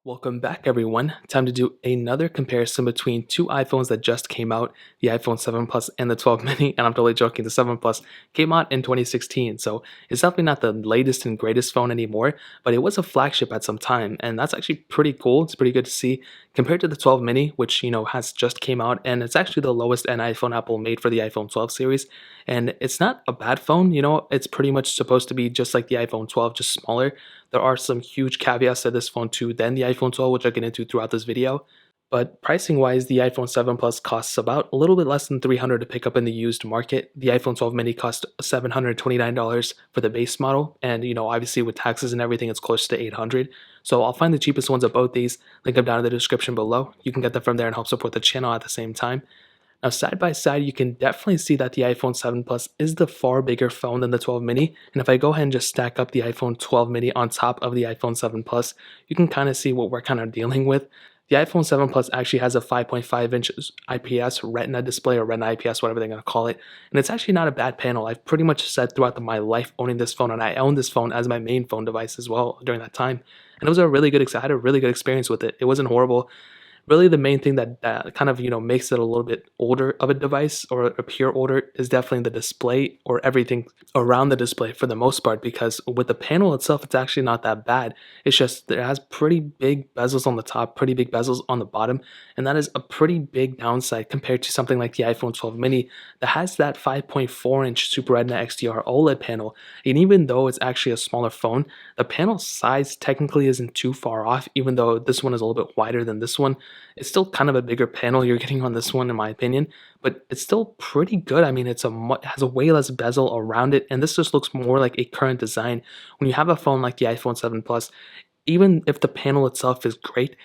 Welcome back, everyone. Time to do another comparison between two iPhones that just came out, the iPhone 7 Plus and the 12 mini. And I'm totally joking, the 7 Plus came out in 2016, so it's definitely not the latest and greatest phone anymore, but it was a flagship at some time, and that's actually pretty cool. It's pretty good to see compared to the 12 mini, which has just came out, and it's actually the lowest end iPhone Apple made for the iPhone 12 series. And it's not a bad phone, it's pretty much supposed to be just like the iPhone 12, just smaller. There are some huge caveats to this phone too than the iPhone 12, which I'll get into throughout this video. But pricing wise, the iPhone 7 Plus costs about a little bit less than $300 to pick up in the used market. The iPhone 12 mini cost $729 for the base model, and obviously with taxes and everything, it's close to $800. So I'll find the cheapest ones of both these, link them down in the description below. You can get them from there and help support the channel at the same time. Now, side by side, you can definitely see that the iPhone 7 Plus is the far bigger phone than the 12 mini. And if I go ahead and just stack up the iPhone 12 mini on top of the iPhone 7 Plus, you can kind of see what we're kind of dealing with. The iPhone 7 Plus actually has a 5.5-inch IPS Retina display, or Retina IPS, whatever they're going to call it. And it's actually not a bad panel. I've pretty much said throughout my life owning this phone, and I owned this phone as my main phone device as well during that time. And it was a really good, I had a really good experience with it. It wasn't horrible. Really, the main thing that kind of makes it a little bit older of a device, or appear older, is definitely the display, or everything around the display for the most part, because with the panel itself, it's actually not that bad. It's just it has pretty big bezels on the top, pretty big bezels on the bottom, and that is a pretty big downside compared to something like the iPhone 12 mini that has that 5.4-inch Super Retina XDR OLED panel. And even though it's actually a smaller phone, the panel size technically isn't too far off, even though this one is a little bit wider than this one. It's still kind of a bigger panel you're getting on this one, in my opinion, but it's still pretty good. I mean, it has a way less bezel around it, and this just looks more like a current design. When you have a phone like the iPhone 7 Plus, even if the panel itself is great,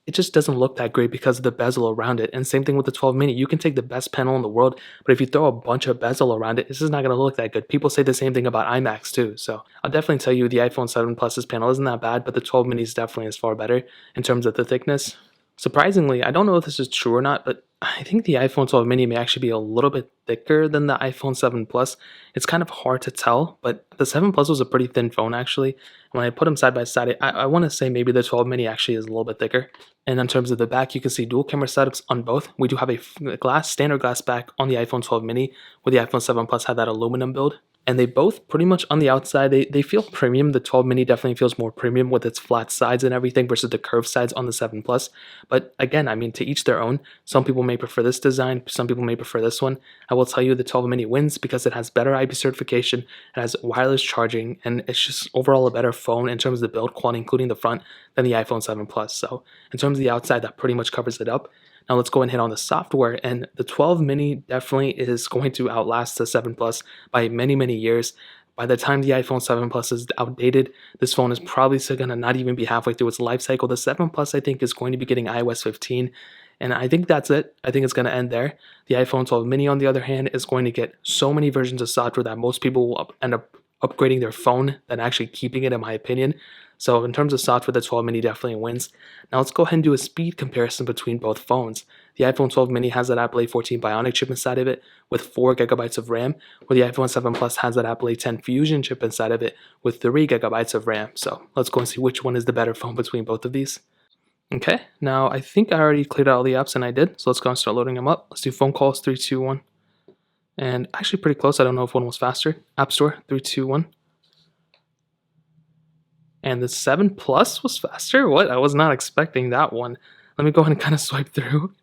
it just doesn't look that great because of the bezel around it. And same thing with the 12 mini. You can take the best panel in the world, but if you throw a bunch of bezel around it, this is not going to look that good. People say the same thing about iMacs too. So I'll definitely tell you the iPhone 7 Plus's panel isn't that bad, but the 12 mini is definitely is far better in terms of the thickness. Surprisingly, I don't know if this is true or not, but I think the iPhone 12 mini may actually be a little bit thicker than the iPhone 7 Plus. It's kind of hard to tell, but the 7 Plus was a pretty thin phone actually. When I put them side by side, I want to say maybe the 12 mini actually is a little bit thicker. And in terms of the back, you can see dual camera setups on both. We do have a standard glass back on the iPhone 12 mini, where the iPhone 7 Plus had that aluminum build. And they both pretty much on the outside, they feel premium. The 12 mini definitely feels more premium with its flat sides and everything versus the curved sides on the 7 Plus. But again, I mean, to each their own. Some people may prefer this design, some people may prefer this one. I will tell you the 12 mini wins because it has better IP certification, it has wireless charging, and it's just overall a better phone in terms of the build quality, including the front, than the iPhone 7 Plus. So in terms of the outside, that pretty much covers it up. Now let's go and hit on the software, and the 12 mini definitely is going to outlast the 7 Plus by many, many years. By the time the iPhone 7 Plus is outdated, this phone is probably still going to not even be halfway through its life cycle. The 7 Plus, I think, is going to be getting iOS 15, and I think that's it. I think it's going to end there. The iPhone 12 mini, on the other hand, is going to get so many versions of software that most people will end up upgrading their phone than actually keeping it, in my opinion. So in terms of software, the 12 mini definitely wins. Now let's go ahead and do a speed comparison between both phones. The iPhone 12 mini has that Apple A14 Bionic chip inside of it with 4 gigabytes of RAM, where the iPhone 7 Plus has that Apple A10 Fusion chip inside of it with 3 gigabytes of RAM. So let's go and see which one is the better phone between both of these. Okay, now I think I already cleared out all the apps, and I did. So let's go and start loading them up. Let's do phone calls, 3, 2, 1. And actually pretty close. I don't know if one was faster. App Store, 3, 2, 1. And the 7 Plus was faster? What? I was not expecting that one. Let me go ahead and kind of swipe through.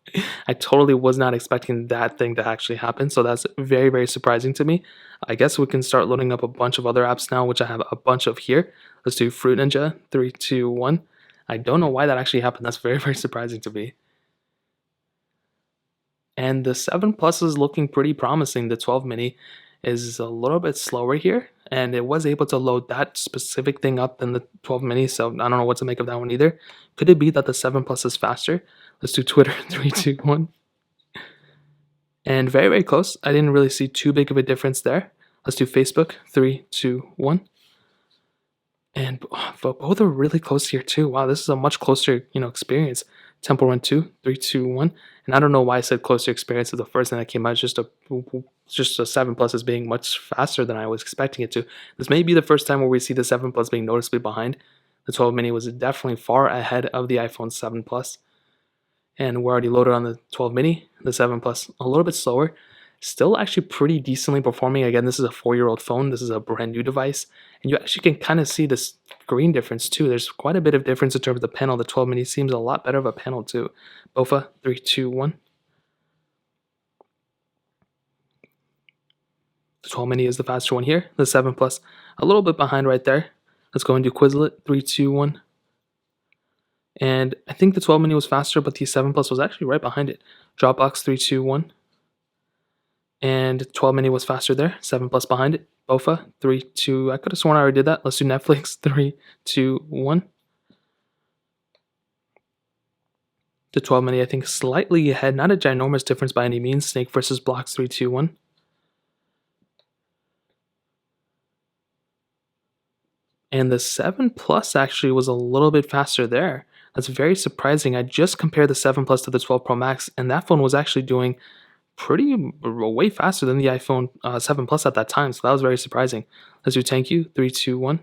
I totally was not expecting that thing to actually happen, so that's very, very surprising to me. I guess we can start loading up a bunch of other apps now, which I have a bunch of here. Let's do Fruit Ninja, 3, 2, 1. I don't know why that actually happened. That's very, very surprising to me. And the 7 Plus is looking pretty promising. The 12 mini is a little bit slower here, and it was able to load that specific thing up than the 12 mini, so I don't know what to make of that one either. Could it be that the 7 Plus is faster? Let's do Twitter, 3, 2, 1. And very, very close. I didn't really see too big of a difference there. Let's do Facebook, 3, 2, 1. And both are really close here too. Wow, this is a much closer, experience. Temple Run 2, 3, 2, 1. And I don't know why I said closer experience to the first thing that came out. Just a 7 Plus as being much faster than I was expecting it to. This may be the first time where we see the 7 Plus being noticeably behind. The 12 mini was definitely far ahead of the iPhone 7 Plus. And we're already loaded on the 12 mini, the 7 Plus, a little bit slower. Still actually pretty decently performing. Again, this is a 4-year-old phone. This is a brand new device. And you actually can kind of see this screen difference too. There's quite a bit of difference in terms of the panel. The 12 mini seems a lot better of a panel too. BOFA, 3, 2, 1. The 12 mini is the faster one here. The 7 Plus, a little bit behind right there. Let's go and do Quizlet, 3, 2, 1. And I think the 12 mini was faster, but the 7 Plus was actually right behind it. Dropbox, 3, 2, 1. And 12 mini was faster there. 7 Plus behind it. BOFA, 3, 2. I could have sworn I already did that. Let's do Netflix, 3, 2, 1. The 12 mini, I think, slightly ahead. Not a ginormous difference by any means. Snake versus Blocks, 3, 2, 1. And the 7 Plus actually was a little bit faster there. That's very surprising. I just compared the 7 Plus to the 12 Pro Max, and that phone was actually doing pretty way faster than the iPhone 7 Plus at that time. So that was very surprising. Let's do thank you. 3, 2, 1.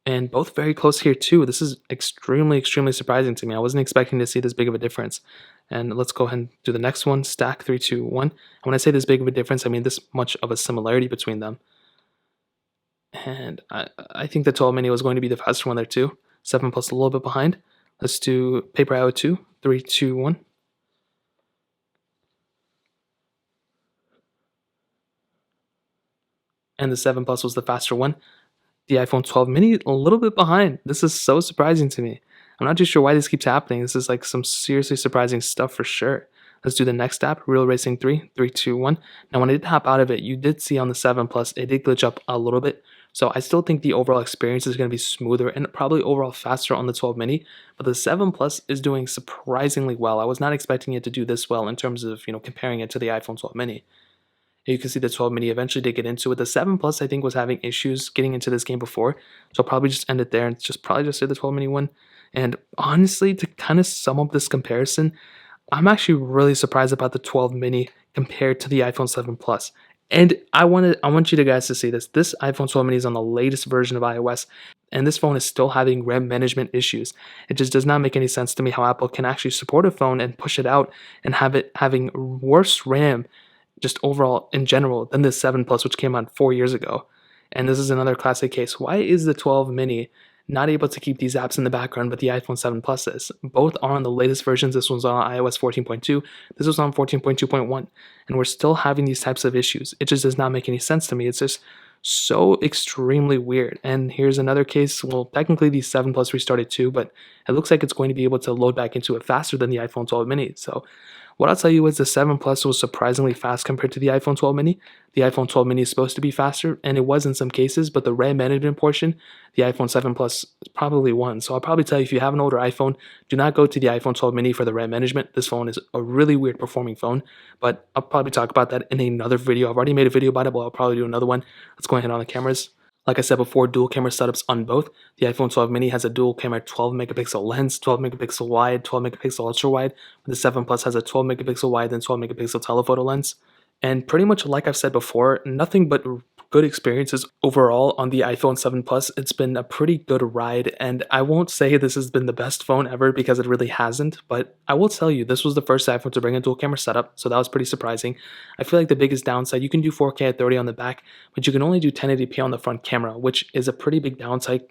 And both very close here too. This is extremely surprising to me. I wasn't expecting to see this big of a difference. And let's go ahead and do the next one. Stack, 3, 2, 1. And when I say this big of a difference, I mean this much of a similarity between them. And I think the 12 mini was going to be the faster one there too. 7 Plus a little bit behind. Let's do Paper IO 2. 3, 2, 1. And the 7 Plus was the faster one. The iPhone 12 mini a little bit behind. This is so surprising to me. I'm not too sure why this keeps happening. This is like some seriously surprising stuff for sure. Let's do the next app, Real Racing 3, 3, 2, 1. Now, when I did hop out of it, you did see on the 7 Plus, it did glitch up a little bit. So I still think the overall experience is going to be smoother and probably overall faster on the 12 mini. But the 7 Plus is doing surprisingly well. I was not expecting it to do this well in terms of, comparing it to the iPhone 12 mini. You can see the 12 mini eventually did get into it. The 7 Plus, I think, was having issues getting into this game before. So I'll probably just end it there and probably just say the 12 mini won. And honestly, to kind of sum up this comparison, I'm actually really surprised about the 12 mini compared to the iPhone 7 Plus. And I want you guys to see this. This iPhone 12 mini is on the latest version of iOS, and this phone is still having RAM management issues. It just does not make any sense to me how Apple can actually support a phone and push it out and have it having worse RAM just overall in general than the 7 Plus, which came out 4 years ago. And this is another classic case. Why is the 12 mini not able to keep these apps in the background, but the iPhone 7 Plus is? Both are on the latest versions. This one's on iOS 14.2. This was on 14.2.1. And we're still having these types of issues. It just does not make any sense to me. It's just so extremely weird. And here's another case. Well, technically the 7 Plus restarted too, but it looks like it's going to be able to load back into it faster than the iPhone 12 mini. So what I'll tell you is the 7 Plus was surprisingly fast compared to the iPhone 12 mini. The iPhone 12 mini is supposed to be faster, and it was in some cases, but the RAM management portion, the iPhone 7 Plus probably won. So I'll probably tell you, if you have an older iPhone, do not go to the iPhone 12 mini for the RAM management. This phone is a really weird performing phone, but I'll probably talk about that in another video. I've already made a video about it, but I'll probably do another one. Let's go ahead on the cameras. Like I said before, dual camera setups on both. The iPhone 12 mini has a dual camera 12 megapixel lens, 12 megapixel wide, 12 megapixel ultra wide. The 7 Plus has a 12 megapixel wide and 12 megapixel telephoto lens. And pretty much like I've said before, nothing but good experiences overall on the iPhone 7 Plus. It's been a pretty good ride, and I won't say this has been the best phone ever because it really hasn't, but I will tell you this was the first iPhone to bring a dual camera setup, so that was pretty surprising. I feel like the biggest downside, you can do 4K at 30 on the back, but you can only do 1080p on the front camera, which is a pretty big downside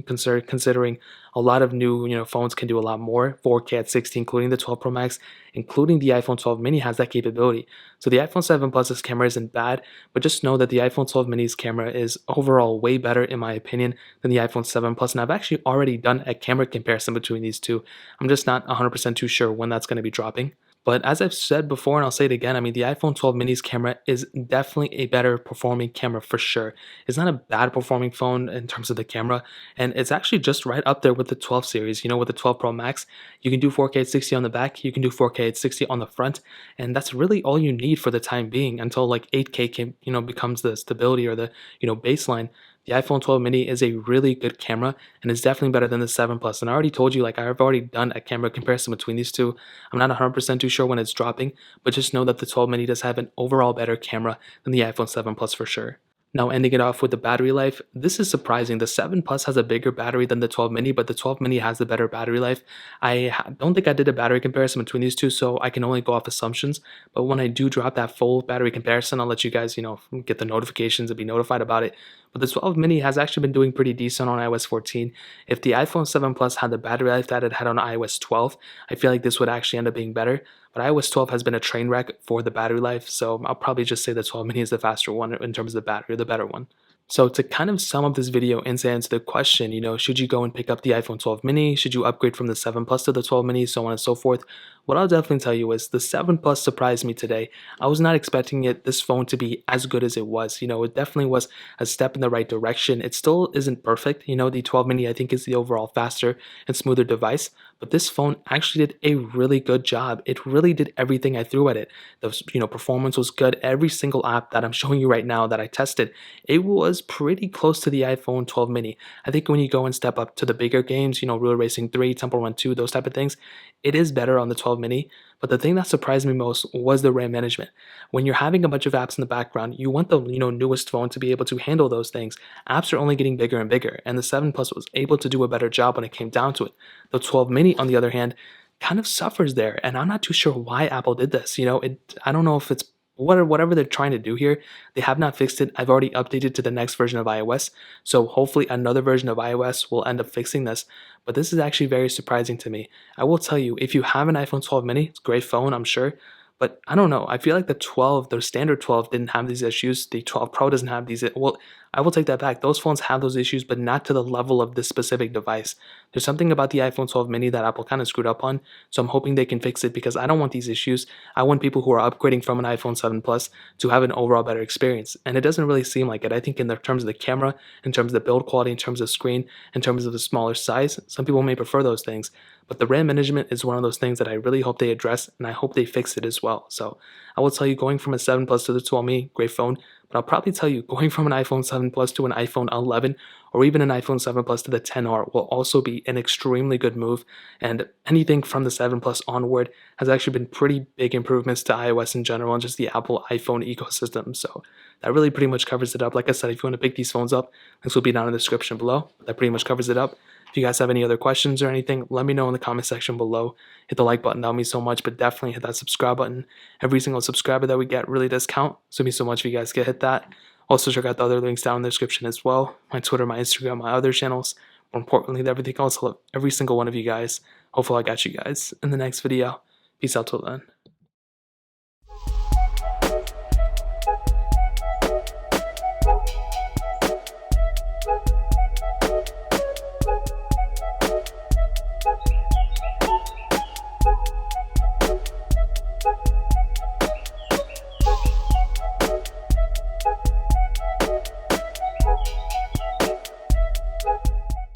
considering a lot of new phones can do a lot more. 4K at 60, including the 12 Pro Max, including the iPhone 12 mini has that capability. So the iPhone 7 Plus's camera isn't bad, but just know that the iPhone 12 mini's camera is overall way better in my opinion than the iPhone 7 Plus, and I've actually already done a camera comparison between these two. I'm just not 100% too sure when that's going to be dropping. But as I've said before, and I'll say it again, I mean, the iPhone 12 mini's camera is definitely a better performing camera for sure. It's not a bad performing phone in terms of the camera, and it's actually just right up there with the 12 series. With the 12 Pro Max, you can do 4K at 60 on the back, you can do 4K at 60 on the front, and that's really all you need for the time being until like 8K becomes the stability or the baseline. The iPhone 12 mini is a really good camera, and it's definitely better than the 7 Plus. And I already told you, like, I've already done a camera comparison between these two. I'm not 100% too sure when it's dropping, but just know that the 12 mini does have an overall better camera than the iPhone 7 Plus for sure. Now, ending it off with the battery life, this is surprising. The 7 Plus has a bigger battery than the 12 mini, but the 12 mini has the better battery life. Don't think I did a battery comparison between these two, so I can only go off assumptions. But when I do drop that full battery comparison, I'll let you guys, get the notifications and be notified about it. But the 12 mini has actually been doing pretty decent on iOS 14. If the iPhone 7 Plus had the battery life that it had on iOS 12, I feel like this would actually end up being better. But iOS 12 has been a train wreck for the battery life, so I'll probably just say the 12 mini is the faster one in terms of the battery, the better one. So to kind of sum up this video and to answer the question, should you go and pick up the iPhone 12 mini? Should you upgrade from the 7 Plus to the 12 mini? So on and so forth. What I'll definitely tell you is the 7 Plus surprised me today. I was not expecting this phone to be as good as it was. It definitely was a step in the right direction. It still isn't perfect. The 12 mini I think is the overall faster and smoother device, but this phone actually did a really good job. It really did everything I threw at it. The performance was good. Every single app that I'm showing you right now that I tested, it was pretty close to the iPhone 12 mini. I think when you go and step up to the bigger games, Real Racing 3, Temple Run 2, those type of things, it is better on the 12 mini. But the thing that surprised me most was the RAM management. When you're having a bunch of apps in the background, you want the newest phone to be able to handle those things. Apps are only getting bigger and bigger, and the 7 Plus was able to do a better job when it came down to it. The 12 mini, on the other hand, kind of suffers there, and I'm not too sure why Apple did this. I don't know if it's whatever they're trying to do here. They have not fixed it. I've already updated to the next version of iOS, so hopefully another version of iOS will end up fixing this. But this is actually very surprising to me. I will tell you, if you have an iPhone 12 mini, it's a great phone, I'm sure. But I don't know. I feel like the standard 12 didn't have these issues. The 12 Pro doesn't have these. Well, I will take that back. Those phones have those issues, but not to the level of this specific device. There's something about the iPhone 12 mini that Apple kind of screwed up on. So I'm hoping they can fix it because I don't want these issues. I want people who are upgrading from an iPhone 7 Plus to have an overall better experience. And it doesn't really seem like it. I think in the terms of the camera, in terms of the build quality, in terms of screen, in terms of the smaller size, some people may prefer those things. But the RAM management is one of those things that I really hope they address, and I hope they fix it as well. So I will tell you, going from a 7 Plus to the 12 mini, great phone. But I'll probably tell you, going from an iPhone 7 Plus to an iPhone 11 or even an iPhone 7 Plus to the 10R will also be an extremely good move. And anything from the 7 Plus onward has actually been pretty big improvements to iOS in general and just the Apple iPhone ecosystem. So that really pretty much covers it up. Like I said, if you want to pick these phones up, links will be down in the description below. That pretty much covers it up. If you guys have any other questions or anything, let me know in the comment section below. Hit the like button, that would mean so much, but definitely hit that subscribe button. Every single subscriber that we get really does count, so it means so much if you guys could hit that. Also, check out the other links down in the description as well. My Twitter, my Instagram, my other channels. More importantly than everything else, I love every single one of you guys. Hopefully I got you guys in the next video. Peace out till then.